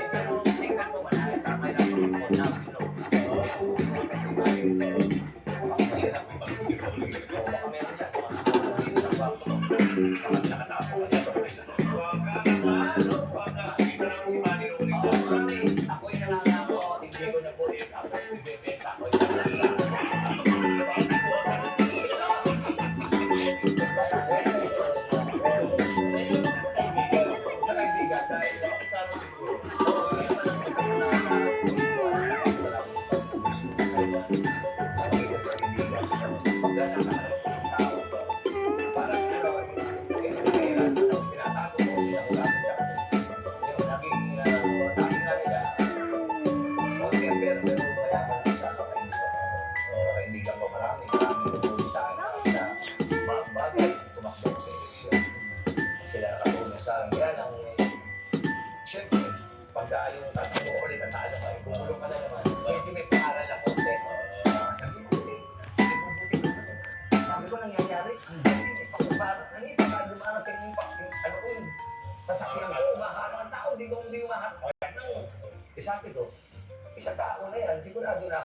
Pero tingnan mo, wala rin tama lang yung mga tama ito. Kaya uuwi na rin kasi tayo. Kasi lang, baka meron dyan, baka dito sa kwarto mo. Baka nakatapo ka dyan, baka isa doon. Promise, ako'y nangangako, hindi ko na po yung ako, ibibenta ko sa sa kaibigan dahil nakakasama siguro. Kaya pa lang kasi parang ano, tinatago mo, pinakulaban sa kanila. Yung naging, sabi nga nila, okay, pero kaya pa lang sa kaibigan ko marami tumulong sa akin sa mga bagay, tumakbo ko sa eleksyon. Sila nakatulong sa akin. Kaya lang, syempre, pagka yung tatakbo ko ulit, natalo ka, ipumulong ka na naman. Medyo may pangaral na konti. Sabi ko, hindi, sabi ko nangyayari, ang galing, ipakubara, dumarang kayo yung ano ko yun, sasakyan ko, maharang ang tao, hindi ko maharang. Sabi ko, isang tao na yan, sigurado na